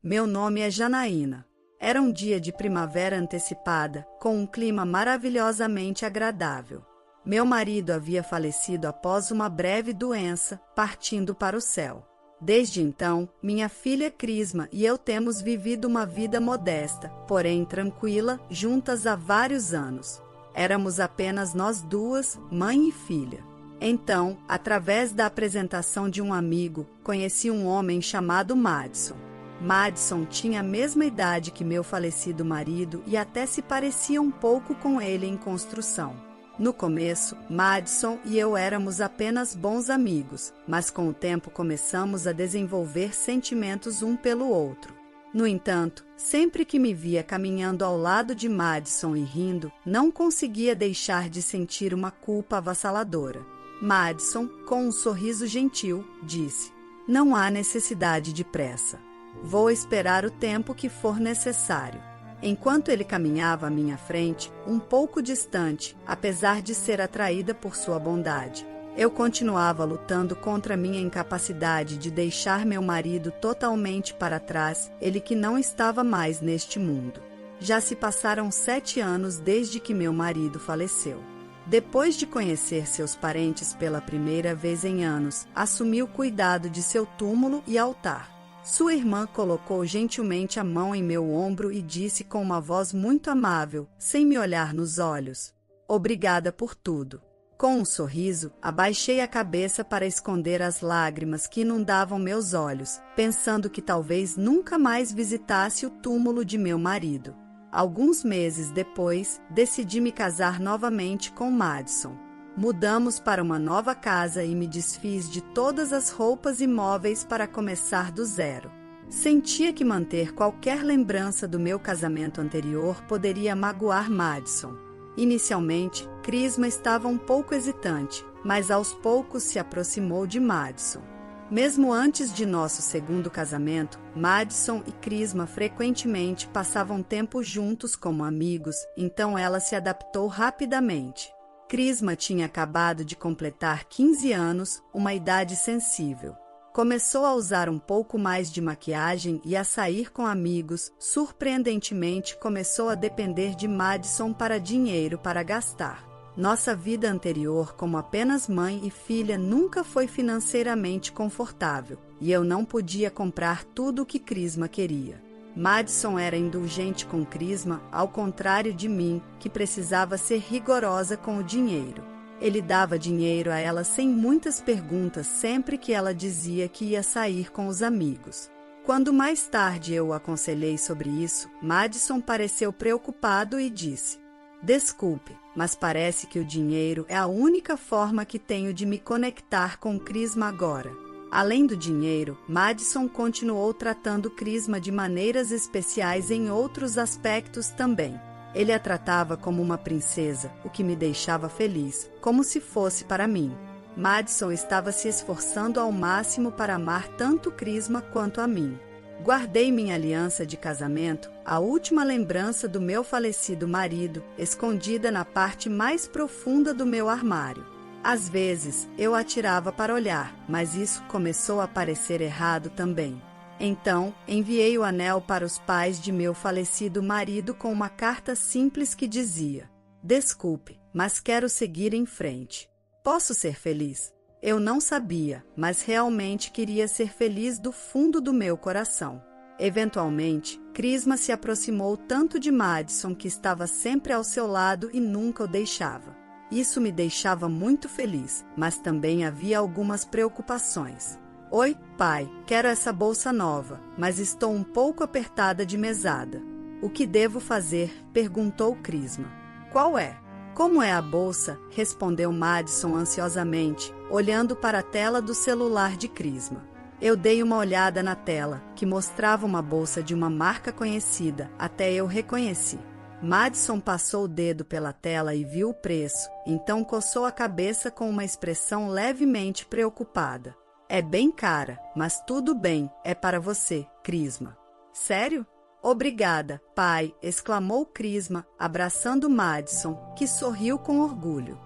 Meu nome é Janaína. Era um dia de primavera antecipada, com um clima maravilhosamente agradável. Meu marido havia falecido após uma breve doença, partindo para o céu. Desde então, minha filha Crisma e eu temos vivido uma vida modesta, porém tranquila, juntas há vários anos. Éramos apenas nós duas, mãe e filha. Então, através da apresentação de um amigo, conheci um homem chamado Madison. Madison tinha a mesma idade que meu falecido marido e até se parecia um pouco com ele em construção. No começo, Madison e eu éramos apenas bons amigos, mas com o tempo começamos a desenvolver sentimentos um pelo outro. No entanto, sempre que me via caminhando ao lado de Madison e rindo, não conseguia deixar de sentir uma culpa avassaladora. Madison, com um sorriso gentil, disse: "Não há necessidade de pressa. Vou esperar o tempo que for necessário." Enquanto ele caminhava à minha frente, um pouco distante, apesar de ser atraída por sua bondade, eu continuava lutando contra minha incapacidade de deixar meu marido totalmente para trás, ele que não estava mais neste mundo. Já se passaram 7 anos desde que meu marido faleceu. Depois de conhecer seus parentes pela primeira vez em anos, assumi o cuidado de seu túmulo e altar. Sua irmã colocou gentilmente a mão em meu ombro e disse com uma voz muito amável, sem me olhar nos olhos: "Obrigada por tudo." Com um sorriso, abaixei a cabeça para esconder as lágrimas que inundavam meus olhos, pensando que talvez nunca mais visitasse o túmulo de meu marido. Alguns meses depois, decidi me casar novamente com Madison. Mudamos para uma nova casa e me desfiz de todas as roupas e móveis para começar do zero. Sentia que manter qualquer lembrança do meu casamento anterior poderia magoar Madison. Inicialmente, Crisma estava um pouco hesitante, mas aos poucos se aproximou de Madison. Mesmo antes de nosso segundo casamento, Madison e Crisma frequentemente passavam tempo juntos como amigos, então ela se adaptou rapidamente. Crisma tinha acabado de completar 15 anos, uma idade sensível. Começou a usar um pouco mais de maquiagem e a sair com amigos. Surpreendentemente, começou a depender de Madison para dinheiro para gastar. Nossa vida anterior como apenas mãe e filha nunca foi financeiramente confortável, e eu não podia comprar tudo o que Crisma queria. Madison era indulgente com Crisma, ao contrário de mim, que precisava ser rigorosa com o dinheiro. Ele dava dinheiro a ela sem muitas perguntas sempre que ela dizia que ia sair com os amigos. Quando mais tarde eu o aconselhei sobre isso, Madison pareceu preocupado e disse: "Desculpe, mas parece que o dinheiro é a única forma que tenho de me conectar com Crisma agora." Além do dinheiro, Madison continuou tratando Crisma de maneiras especiais em outros aspectos também. Ele a tratava como uma princesa, o que me deixava feliz, como se fosse para mim. Madison estava se esforçando ao máximo para amar tanto Crisma quanto a mim. Guardei minha aliança de casamento, a última lembrança do meu falecido marido, escondida na parte mais profunda do meu armário. Às vezes, eu a tirava para olhar, mas isso começou a parecer errado também. Então, enviei o anel para os pais de meu falecido marido com uma carta simples que dizia: "Desculpe, mas quero seguir em frente. Posso ser feliz?" Eu não sabia, mas realmente queria ser feliz do fundo do meu coração. Eventualmente, Crisma se aproximou tanto de Madison que estava sempre ao seu lado e nunca o deixava. Isso me deixava muito feliz, mas também havia algumas preocupações. "Oi, pai, quero essa bolsa nova, mas estou um pouco apertada de mesada." "O que devo fazer?" perguntou Crisma. "Qual é?" "Como é a bolsa?" respondeu Madison ansiosamente, olhando para a tela do celular de Crisma. Eu dei uma olhada na tela, que mostrava uma bolsa de uma marca conhecida, até eu reconheci. Madison passou o dedo pela tela e viu o preço, então coçou a cabeça com uma expressão levemente preocupada. "É bem cara, mas tudo bem, é para você, Crisma." "Sério?" "Obrigada, pai", exclamou Crisma, abraçando Madison, que sorriu com orgulho.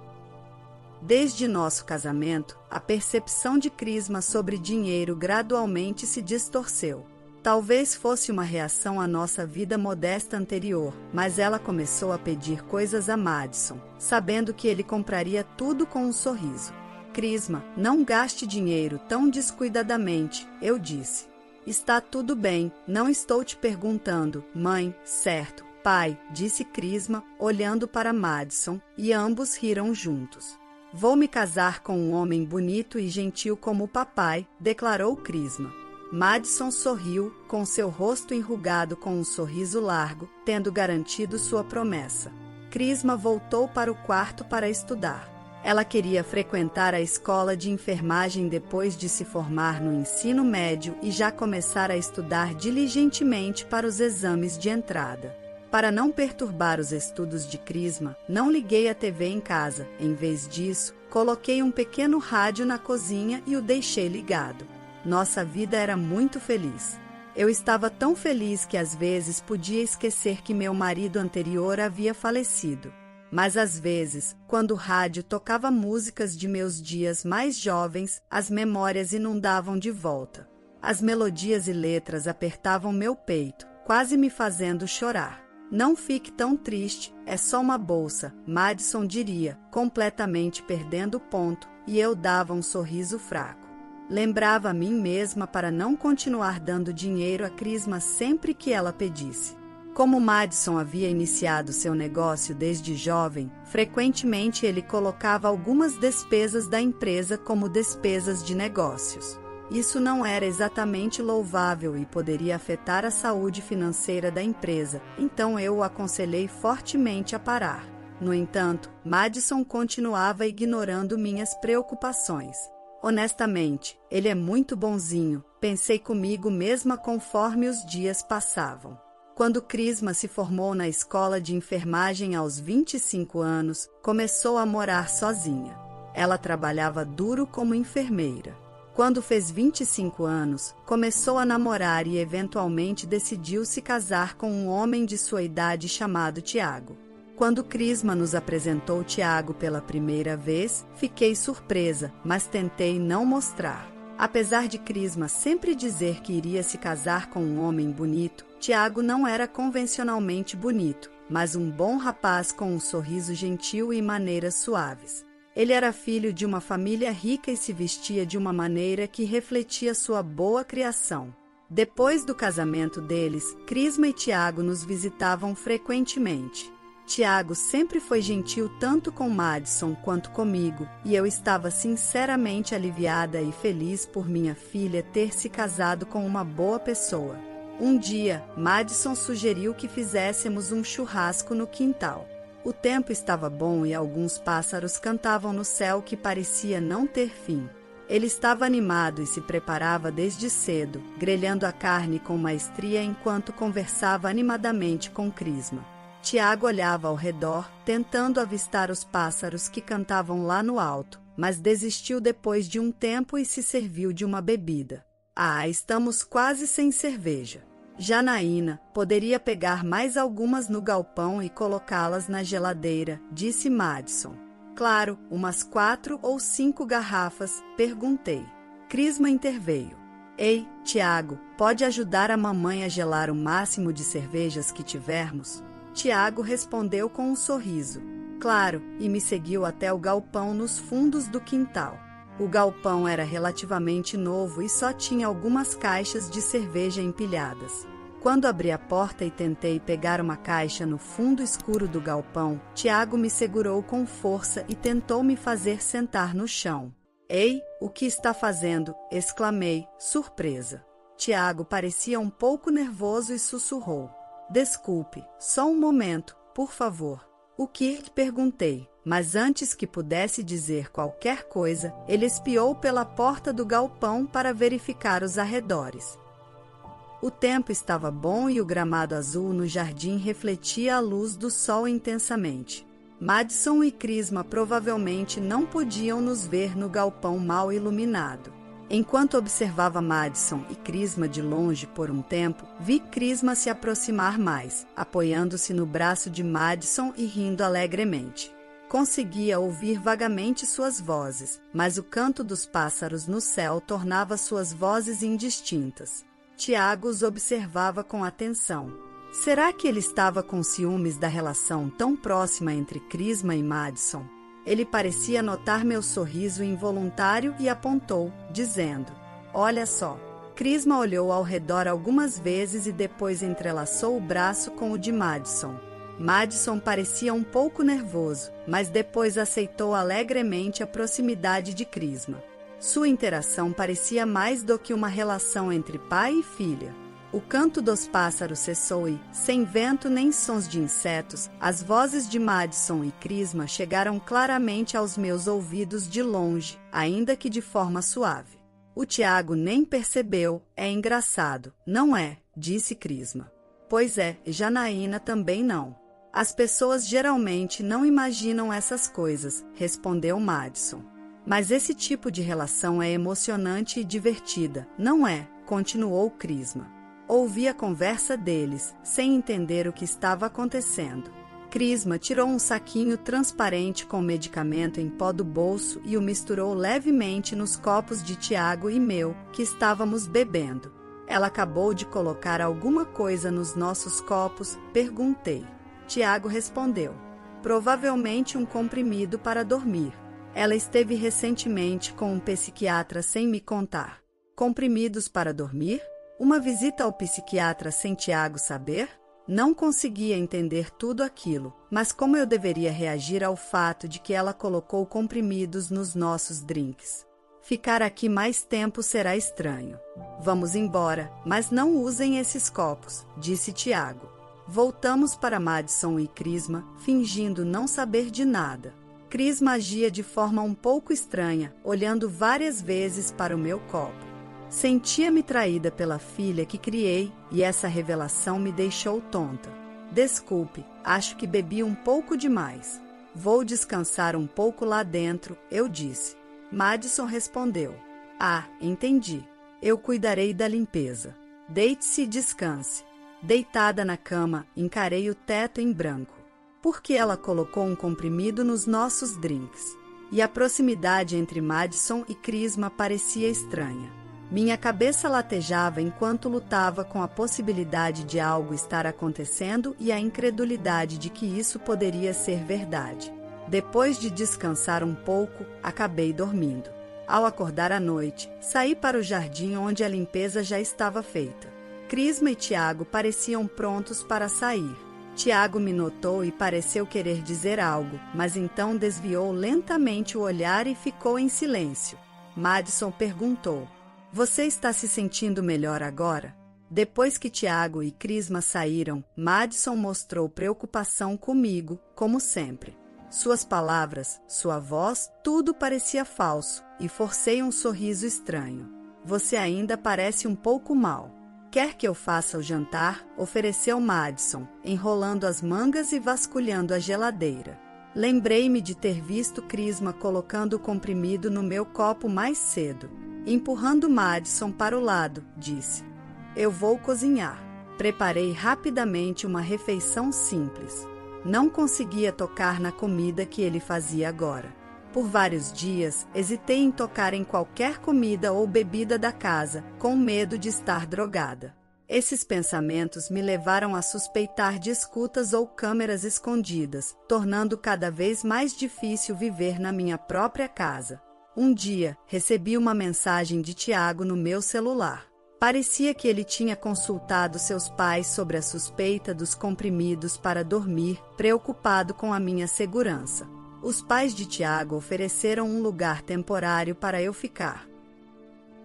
Desde nosso casamento, a percepção de Crisma sobre dinheiro gradualmente se distorceu. Talvez fosse uma reação à nossa vida modesta anterior, mas ela começou a pedir coisas a Madison, sabendo que ele compraria tudo com um sorriso. Crisma, não gaste dinheiro tão descuidadamente, eu disse. Está tudo bem, não estou te perguntando, mãe, certo, pai, disse Crisma, olhando para Madison, e ambos riram juntos. Vou me casar com um homem bonito e gentil como o papai, declarou Crisma. Madison sorriu, com seu rosto enrugado com um sorriso largo, tendo garantido sua promessa. Crisma voltou para o quarto para estudar. Ela queria frequentar a escola de enfermagem depois de se formar no ensino médio e já começar a estudar diligentemente para os exames de entrada. Para não perturbar os estudos de Crisma, não liguei a TV em casa. Em vez disso, coloquei um pequeno rádio na cozinha e o deixei ligado. Nossa vida era muito feliz. Eu estava tão feliz que às vezes podia esquecer que meu marido anterior havia falecido. Mas às vezes, quando o rádio tocava músicas de meus dias mais jovens, as memórias inundavam de volta. As melodias e letras apertavam meu peito, quase me fazendo chorar. Não fique tão triste, é só uma bolsa, Madison diria, completamente perdendo o ponto, e eu dava um sorriso fraco. Lembrava a mim mesma para não continuar dando dinheiro a Crisma sempre que ela pedisse. Como Madison havia iniciado seu negócio desde jovem, frequentemente ele colocava algumas despesas da empresa como despesas de negócios. Isso não era exatamente louvável e poderia afetar a saúde financeira da empresa, então eu o aconselhei fortemente a parar. No entanto, Madison continuava ignorando minhas preocupações. Honestamente, ele é muito bonzinho, pensei comigo mesma conforme os dias passavam. Quando Crisma se formou na escola de enfermagem aos 25 anos, começou a morar sozinha. Ela trabalhava duro como enfermeira. Quando fez 25 anos, começou a namorar e eventualmente decidiu se casar com um homem de sua idade chamado Tiago. Quando Crisma nos apresentou Tiago pela primeira vez, fiquei surpresa, mas tentei não mostrar. Apesar de Crisma sempre dizer que iria se casar com um homem bonito, Tiago não era convencionalmente bonito, mas um bom rapaz com um sorriso gentil e maneiras suaves. Ele era filho de uma família rica e se vestia de uma maneira que refletia sua boa criação. Depois do casamento deles, Crisma e Tiago nos visitavam frequentemente. Tiago sempre foi gentil tanto com Madison quanto comigo, e eu estava sinceramente aliviada e feliz por minha filha ter se casado com uma boa pessoa. Um dia, Madison sugeriu que fizéssemos um churrasco no quintal. O tempo estava bom e alguns pássaros cantavam no céu que parecia não ter fim. Ele estava animado e se preparava desde cedo, grelhando a carne com maestria enquanto conversava animadamente com Crisma. Tiago olhava ao redor, tentando avistar os pássaros que cantavam lá no alto, mas desistiu depois de um tempo e se serviu de uma bebida. Ah, estamos quase sem cerveja. Janaína, poderia pegar mais algumas no galpão e colocá-las na geladeira, disse Madison. Claro, umas 4 ou 5 garrafas, perguntei. Crisma interveio. Ei, Tiago, pode ajudar a mamãe a gelar o máximo de cervejas que tivermos? Tiago respondeu com um sorriso. Claro, e me seguiu até o galpão nos fundos do quintal. O galpão era relativamente novo e só tinha algumas caixas de cerveja empilhadas. Quando abri a porta e tentei pegar uma caixa no fundo escuro do galpão, Tiago me segurou com força e tentou me fazer sentar no chão. Ei, o que está fazendo? Exclamei, surpresa. Tiago parecia um pouco nervoso e sussurrou. Desculpe, só um momento, por favor. O que? Perguntei, mas antes que pudesse dizer qualquer coisa, ele espiou pela porta do galpão para verificar os arredores. O tempo estava bom e o gramado azul no jardim refletia a luz do sol intensamente. Madison e Crisma provavelmente não podiam nos ver no galpão mal iluminado. Enquanto observava Madison e Crisma de longe por um tempo, vi Crisma se aproximar mais, apoiando-se no braço de Madison e rindo alegremente. Conseguia ouvir vagamente suas vozes, mas o canto dos pássaros no céu tornava suas vozes indistintas. Tiago os observava com atenção. Será que ele estava com ciúmes da relação tão próxima entre Crisma e Madison? Ele parecia notar meu sorriso involuntário e apontou, dizendo: olha só. Crisma olhou ao redor algumas vezes e depois entrelaçou o braço com o de Madison. Madison parecia um pouco nervoso, mas depois aceitou alegremente a proximidade de Crisma. Sua interação parecia mais do que uma relação entre pai e filha. O canto dos pássaros cessou e, sem vento nem sons de insetos, as vozes de Madison e Crisma chegaram claramente aos meus ouvidos de longe, ainda que de forma suave. O Tiago nem percebeu, é engraçado, não é? Disse Crisma. Pois é, Janaína também não. As pessoas geralmente não imaginam essas coisas, respondeu Madison. Mas esse tipo de relação é emocionante e divertida, não é? Continuou Crisma. Ouvi a conversa deles, sem entender o que estava acontecendo. Crisma tirou um saquinho transparente com medicamento em pó do bolso e o misturou levemente nos copos de Tiago e meu, que estávamos bebendo. Ela acabou de colocar alguma coisa nos nossos copos? Perguntei. Tiago respondeu. Provavelmente um comprimido para dormir. Ela esteve recentemente com um psiquiatra sem me contar. Comprimidos para dormir? Uma visita ao psiquiatra sem Tiago saber? Não conseguia entender tudo aquilo, mas como eu deveria reagir ao fato de que ela colocou comprimidos nos nossos drinks? Ficar aqui mais tempo será estranho. Vamos embora, mas não usem esses copos, disse Tiago. Voltamos para Madison e Crisma, fingindo não saber de nada. Crisma agia de forma um pouco estranha, olhando várias vezes para o meu copo. Sentia-me traída pela filha que criei e essa revelação me deixou tonta. Desculpe, acho que bebi um pouco demais. Vou descansar um pouco lá dentro, eu disse. Madison respondeu. Ah, entendi. Eu cuidarei da limpeza. Deite-se e descanse. Deitada na cama, encarei o teto em branco. Por que ela colocou um comprimido nos nossos drinks? E a proximidade entre Madison e Crisma parecia estranha. Minha cabeça latejava enquanto lutava com a possibilidade de algo estar acontecendo e a incredulidade de que isso poderia ser verdade. Depois de descansar um pouco, acabei dormindo. Ao acordar à noite, saí para o jardim onde a limpeza já estava feita. Crisma e Tiago pareciam prontos para sair. Tiago me notou e pareceu querer dizer algo, mas então desviou lentamente o olhar e ficou em silêncio. Madison perguntou. Você está se sentindo melhor agora? Depois que Tiago e Crisma saíram, Madison mostrou preocupação comigo, como sempre. Suas palavras, sua voz, tudo parecia falso, e forcei um sorriso estranho. Você ainda parece um pouco mal. Quer que eu faça o jantar? Ofereceu Madison, enrolando as mangas e vasculhando a geladeira. Lembrei-me de ter visto Crisma colocando o comprimido no meu copo mais cedo. Empurrando Madison para o lado, disse. Eu vou cozinhar. Preparei rapidamente uma refeição simples. Não conseguia tocar na comida que ele fazia agora. Por vários dias, hesitei em tocar em qualquer comida ou bebida da casa, com medo de estar drogada. Esses pensamentos me levaram a suspeitar de escutas ou câmeras escondidas, tornando cada vez mais difícil viver na minha própria casa. Um dia, recebi uma mensagem de Tiago no meu celular. Parecia que ele tinha consultado seus pais sobre a suspeita dos comprimidos para dormir, preocupado com a minha segurança. Os pais de Tiago ofereceram um lugar temporário para eu ficar.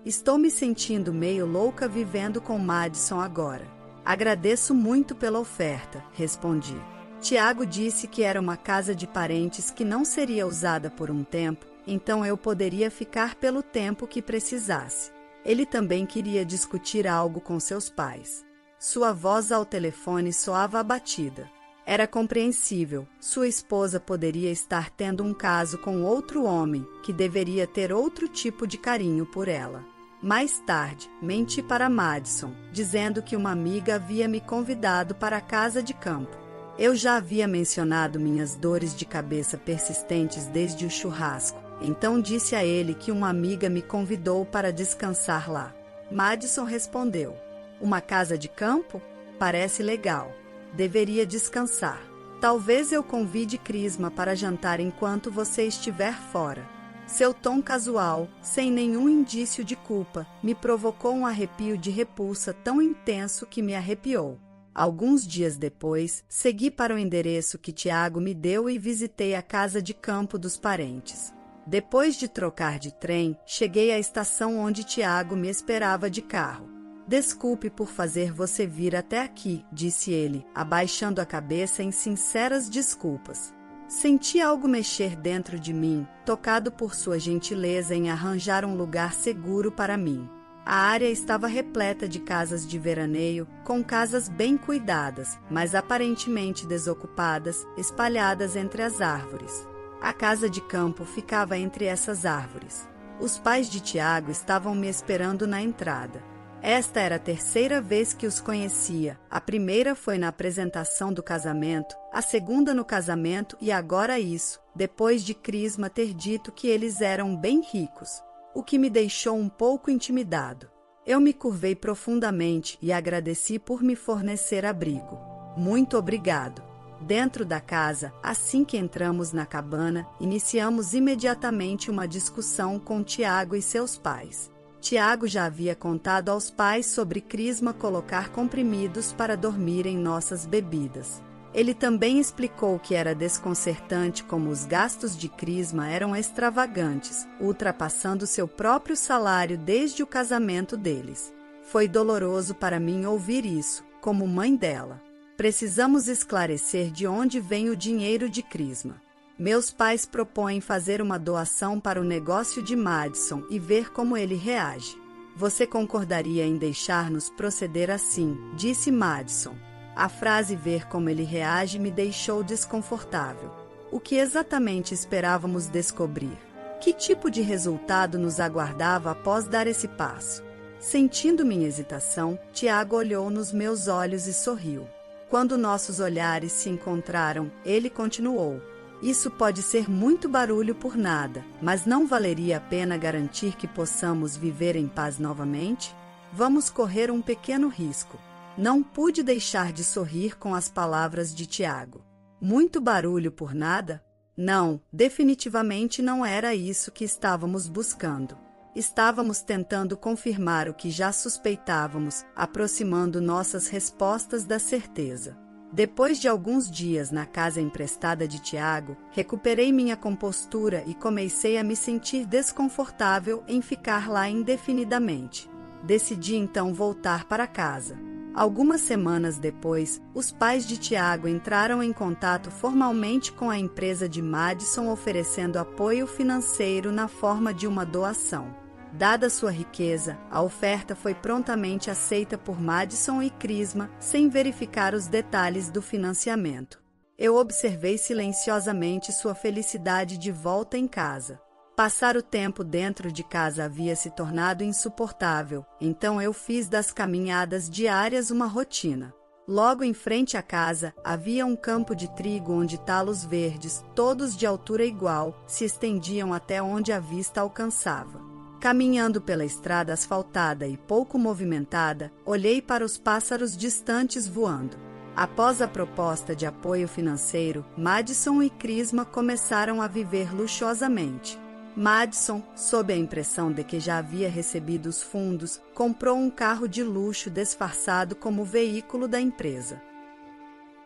Estou me sentindo meio louca vivendo com Madison agora. Agradeço muito pela oferta, respondi. Tiago disse que era uma casa de parentes que não seria usada por um tempo, então eu poderia ficar pelo tempo que precisasse. Ele também queria discutir algo com seus pais. Sua voz ao telefone soava abatida. Era compreensível, sua esposa poderia estar tendo um caso com outro homem, que deveria ter outro tipo de carinho por ela. Mais tarde, menti para Madison, dizendo que uma amiga havia me convidado para a casa de campo. Eu já havia mencionado minhas dores de cabeça persistentes desde o churrasco, então disse a ele que uma amiga me convidou para descansar lá. Madison respondeu, Uma casa de campo? Parece legal. Deveria descansar. Talvez eu convide Crisma para jantar enquanto você estiver fora. Seu tom casual, sem nenhum indício de culpa, me provocou um arrepio de repulsa tão intenso que me arrepiou. Alguns dias depois, segui para o endereço que Tiago me deu e visitei a casa de campo dos parentes. Depois de trocar de trem, cheguei à estação onde Tiago me esperava de carro. Desculpe por fazer você vir até aqui, disse ele, abaixando a cabeça em sinceras desculpas. Senti algo mexer dentro de mim, tocado por sua gentileza em arranjar um lugar seguro para mim. A área estava repleta de casas de veraneio, com casas bem cuidadas, mas aparentemente desocupadas, espalhadas entre as árvores. A casa de campo ficava entre essas árvores. Os pais de Tiago estavam me esperando na entrada. Esta era a terceira vez que os conhecia. A primeira foi na apresentação do casamento, a segunda no casamento e agora isso, depois de Crisma ter dito que eles eram bem ricos, o que me deixou um pouco intimidado. Eu me curvei profundamente e agradeci por me fornecer abrigo. Muito obrigado. Dentro da casa, assim que entramos na cabana, iniciamos imediatamente uma discussão com Tiago e seus pais. Tiago já havia contado aos pais sobre Crisma colocar comprimidos para dormir em nossas bebidas. Ele também explicou que era desconcertante como os gastos de Crisma eram extravagantes, ultrapassando seu próprio salário desde o casamento deles. Foi doloroso para mim ouvir isso, como mãe dela. Precisamos esclarecer de onde vem o dinheiro de Crisma. Meus pais propõem fazer uma doação para o negócio de Madison e ver como ele reage. Você concordaria em deixar-nos proceder assim, disse Madison. A frase ver como ele reage me deixou desconfortável. O que exatamente esperávamos descobrir? Que tipo de resultado nos aguardava após dar esse passo? Sentindo minha hesitação, Tiago olhou nos meus olhos e sorriu. Quando nossos olhares se encontraram, ele continuou. Isso pode ser muito barulho por nada, mas não valeria a pena garantir que possamos viver em paz novamente? Vamos correr um pequeno risco. Não pude deixar de sorrir com as palavras de Tiago. Muito barulho por nada? Não, definitivamente não era isso que estávamos buscando. Estávamos tentando confirmar o que já suspeitávamos, aproximando nossas respostas da certeza. Depois de alguns dias na casa emprestada de Tiago, recuperei minha compostura e comecei a me sentir desconfortável em ficar lá indefinidamente. Decidi então voltar para casa. Algumas semanas depois, os pais de Tiago entraram em contato formalmente com a empresa de Madison oferecendo apoio financeiro na forma de uma doação. Dada sua riqueza, a oferta foi prontamente aceita por Madison e Crisma, sem verificar os detalhes do financiamento. Eu observei silenciosamente sua felicidade de volta em casa. Passar o tempo dentro de casa havia se tornado insuportável, então eu fiz das caminhadas diárias uma rotina. Logo em frente à casa, havia um campo de trigo onde talos verdes, todos de altura igual, se estendiam até onde a vista alcançava. Caminhando pela estrada asfaltada e pouco movimentada, olhei para os pássaros distantes voando. Após a proposta de apoio financeiro, Madison e Crisma começaram a viver luxuosamente. Madison, sob a impressão de que já havia recebido os fundos, comprou um carro de luxo disfarçado como veículo da empresa.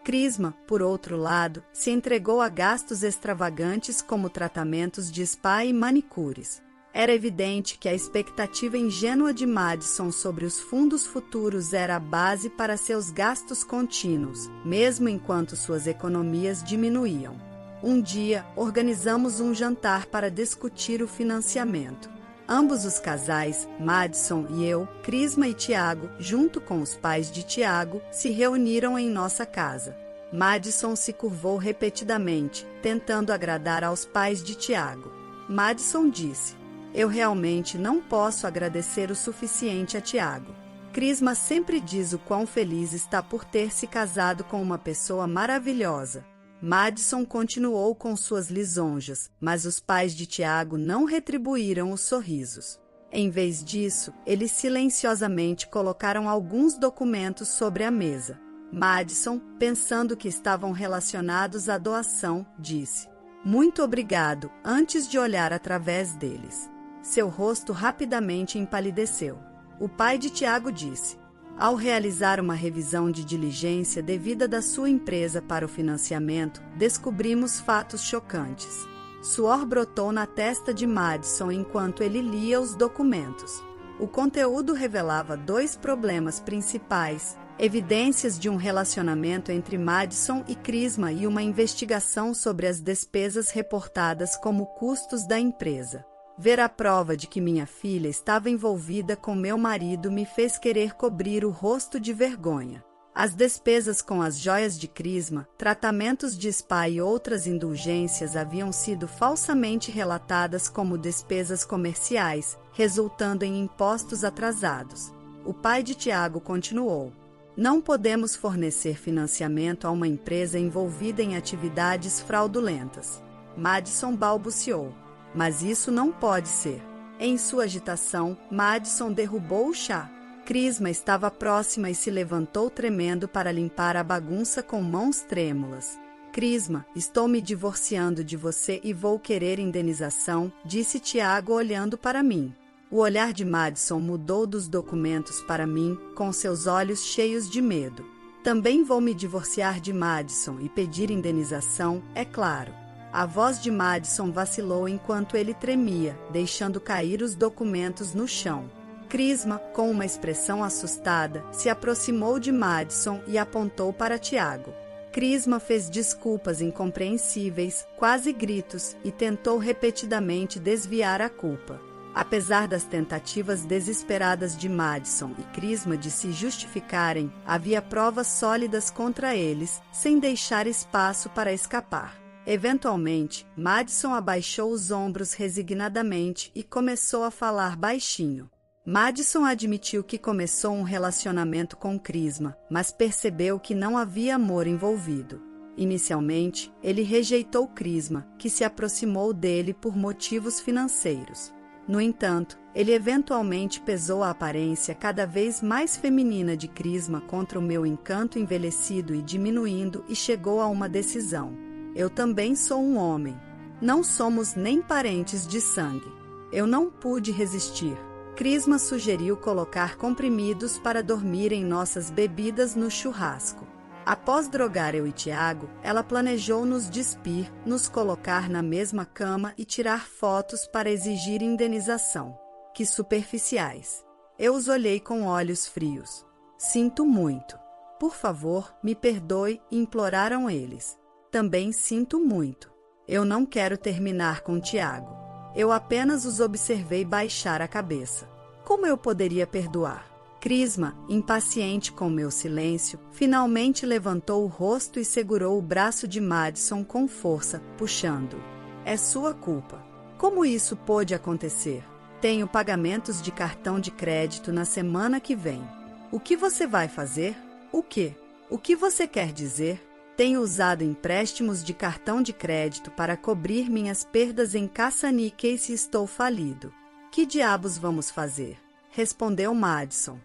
Crisma, por outro lado, se entregou a gastos extravagantes como tratamentos de spa e manicures. Era evidente que a expectativa ingênua de Madison sobre os fundos futuros era a base para seus gastos contínuos, mesmo enquanto suas economias diminuíam. Um dia, organizamos um jantar para discutir o financiamento. Ambos os casais, Madison e eu, Crisma e Tiago, junto com os pais de Tiago, se reuniram em nossa casa. Madison se curvou repetidamente, tentando agradar aos pais de Tiago. Madison disse: eu realmente não posso agradecer o suficiente a Tiago. Crisma sempre diz o quão feliz está por ter se casado com uma pessoa maravilhosa. Madison continuou com suas lisonjas, mas os pais de Tiago não retribuíram os sorrisos. Em vez disso, eles silenciosamente colocaram alguns documentos sobre a mesa. Madison, pensando que estavam relacionados à doação, disse: "Muito obrigado", antes de olhar através deles. Seu rosto rapidamente empalideceu. O pai de Tiago disse: "Ao realizar uma revisão de diligência devida da sua empresa para o financiamento, descobrimos fatos chocantes." Suor brotou na testa de Madison enquanto ele lia os documentos. O conteúdo revelava 2 problemas principais: evidências de um relacionamento entre Madison e Crisma e uma investigação sobre as despesas reportadas como custos da empresa. Ver a prova de que minha filha estava envolvida com meu marido me fez querer cobrir o rosto de vergonha. As despesas com as joias de Crisma, tratamentos de spa e outras indulgências haviam sido falsamente relatadas como despesas comerciais, resultando em impostos atrasados. O pai de Tiago continuou: "Não podemos fornecer financiamento a uma empresa envolvida em atividades fraudulentas." Madison balbuciou: "Mas isso não pode ser." Em sua agitação, Madison derrubou o chá. Crisma estava próxima e se levantou tremendo para limpar a bagunça com mãos trêmulas. "Crisma, estou me divorciando de você e vou querer indenização", disse Tiago olhando para mim. O olhar de Madison mudou dos documentos para mim, com seus olhos cheios de medo. "Também vou me divorciar de Madison e pedir indenização, é claro." A voz de Madison vacilou enquanto ele tremia, deixando cair os documentos no chão. Crisma, com uma expressão assustada, se aproximou de Madison e apontou para Tiago. Crisma fez desculpas incompreensíveis, quase gritos, e tentou repetidamente desviar a culpa. Apesar das tentativas desesperadas de Madison e Crisma de se justificarem, havia provas sólidas contra eles, sem deixar espaço para escapar. Eventualmente, Madison abaixou os ombros resignadamente e começou a falar baixinho. Madison admitiu que começou um relacionamento com Crisma, mas percebeu que não havia amor envolvido. Inicialmente, ele rejeitou Crisma, que se aproximou dele por motivos financeiros. No entanto, ele eventualmente pesou a aparência cada vez mais feminina de Crisma contra o meu encanto envelhecido e diminuindo e chegou a uma decisão: "Eu também sou um homem. Não somos nem parentes de sangue." Eu não pude resistir. Crisma sugeriu colocar comprimidos para dormir em nossas bebidas no churrasco. Após drogar eu e Tiago, ela planejou nos despir, nos colocar na mesma cama e tirar fotos para exigir indenização. Que superficiais. Eu os olhei com olhos frios. "Sinto muito. Por favor, me perdoe", imploraram eles. "Também sinto muito. Eu não quero terminar com Tiago." Eu apenas os observei baixar a cabeça. Como eu poderia perdoar? Crisma, impaciente com meu silêncio, finalmente levantou o rosto e segurou o braço de Madison com força, puxando. "É sua culpa. Como isso pôde acontecer? Tenho pagamentos de cartão de crédito na semana que vem. O que você vai fazer? O quê? O que você quer dizer? Tenho usado empréstimos de cartão de crédito para cobrir minhas perdas em caça-níqueis e estou falido. Que diabos vamos fazer?" respondeu Madison.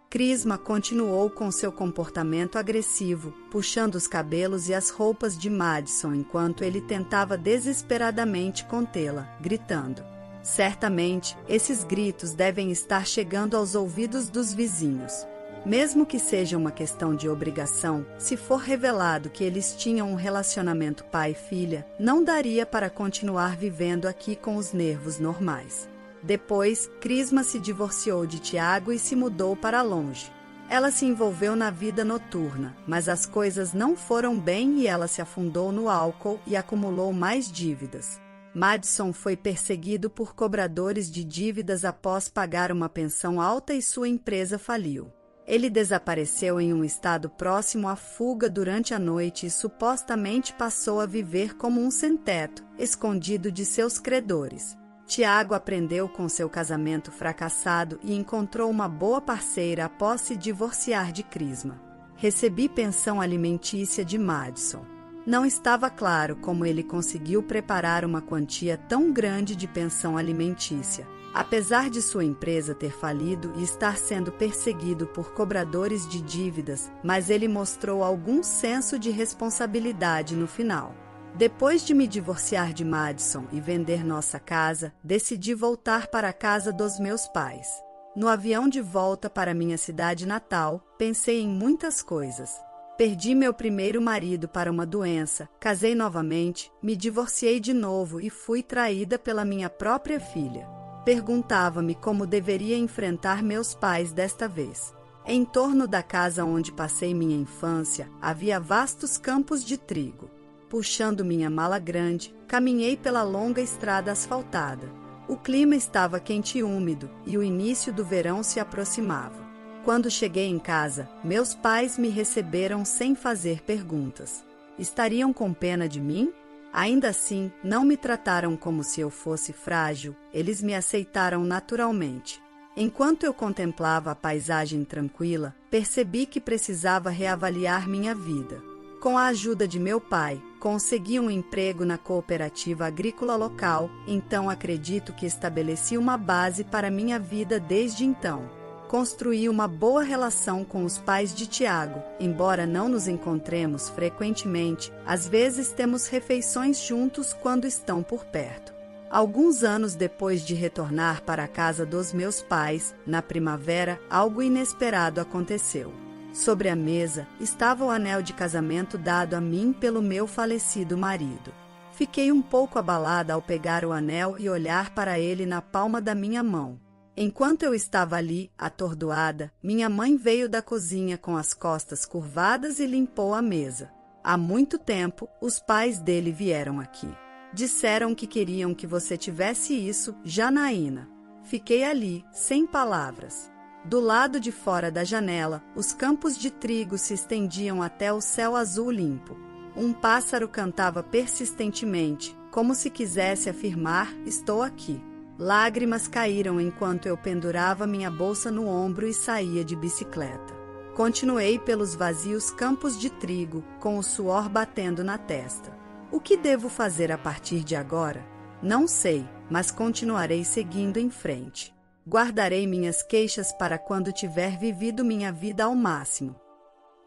Crisma continuou com seu comportamento agressivo, puxando os cabelos e as roupas de Madison enquanto ele tentava desesperadamente contê-la, gritando. Certamente, esses gritos devem estar chegando aos ouvidos dos vizinhos. Mesmo que seja uma questão de obrigação, se for revelado que eles tinham um relacionamento pai-filha, não daria para continuar vivendo aqui com os nervos normais. Depois, Crisma se divorciou de Tiago e se mudou para longe. Ela se envolveu na vida noturna, mas as coisas não foram bem e ela se afundou no álcool e acumulou mais dívidas. Madison foi perseguido por cobradores de dívidas após pagar uma pensão alta e sua empresa faliu. Ele desapareceu em um estado próximo à fuga durante a noite e supostamente passou a viver como um sem-teto, escondido de seus credores. Tiago aprendeu com seu casamento fracassado e encontrou uma boa parceira após se divorciar de Crisma. Recebi pensão alimentícia de Madison. Não estava claro como ele conseguiu preparar uma quantia tão grande de pensão alimentícia. Apesar de sua empresa ter falido e estar sendo perseguido por cobradores de dívidas, mas ele mostrou algum senso de responsabilidade no final. Depois de me divorciar de Madison e vender nossa casa, decidi voltar para a casa dos meus pais. No avião de volta para minha cidade natal, pensei em muitas coisas. Perdi meu primeiro marido para uma doença, casei novamente, me divorciei de novo e fui traída pela minha própria filha. Perguntava-me como deveria enfrentar meus pais desta vez. Em torno da casa onde passei minha infância, havia vastos campos de trigo. Puxando minha mala grande, caminhei pela longa estrada asfaltada. O clima estava quente e úmido, e o início do verão se aproximava. Quando cheguei em casa, meus pais me receberam sem fazer perguntas. Estariam com pena de mim? Ainda assim, não me trataram como se eu fosse frágil, eles me aceitaram naturalmente. Enquanto eu contemplava a paisagem tranquila, percebi que precisava reavaliar minha vida. Com a ajuda de meu pai, consegui um emprego na cooperativa agrícola local, então acredito que estabeleci uma base para minha vida desde então. Construí uma boa relação com os pais de Tiago, embora não nos encontremos frequentemente, às vezes temos refeições juntos quando estão por perto. Alguns anos depois de retornar para a casa dos meus pais, na primavera, algo inesperado aconteceu. Sobre a mesa estava o anel de casamento dado a mim pelo meu falecido marido. Fiquei um pouco abalada ao pegar o anel e olhar para ele na palma da minha mão. Enquanto eu estava ali, atordoada, minha mãe veio da cozinha com as costas curvadas e limpou a mesa. Há muito tempo, os pais dele vieram aqui. Disseram que queriam que você tivesse isso, Janaína. Fiquei ali, sem palavras. Do lado de fora da janela, os campos de trigo se estendiam até o céu azul limpo. Um pássaro cantava persistentemente, como se quisesse afirmar: estou aqui. Lágrimas caíram enquanto eu pendurava minha bolsa no ombro e saía de bicicleta. Continuei pelos vazios campos de trigo, com o suor batendo na testa. O que devo fazer a partir de agora? Não sei, mas continuarei seguindo em frente. Guardarei minhas queixas para quando tiver vivido minha vida ao máximo.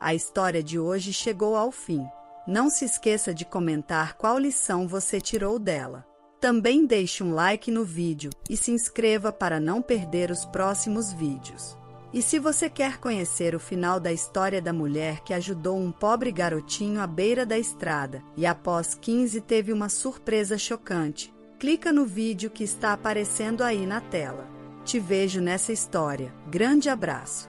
A história de hoje chegou ao fim. Não se esqueça de comentar qual lição você tirou dela. Também deixe um like no vídeo e se inscreva para não perder os próximos vídeos. E se você quer conhecer o final da história da mulher que ajudou um pobre garotinho à beira da estrada e após 15 teve uma surpresa chocante, clica no vídeo que está aparecendo aí na tela. Te vejo nessa história. Grande abraço!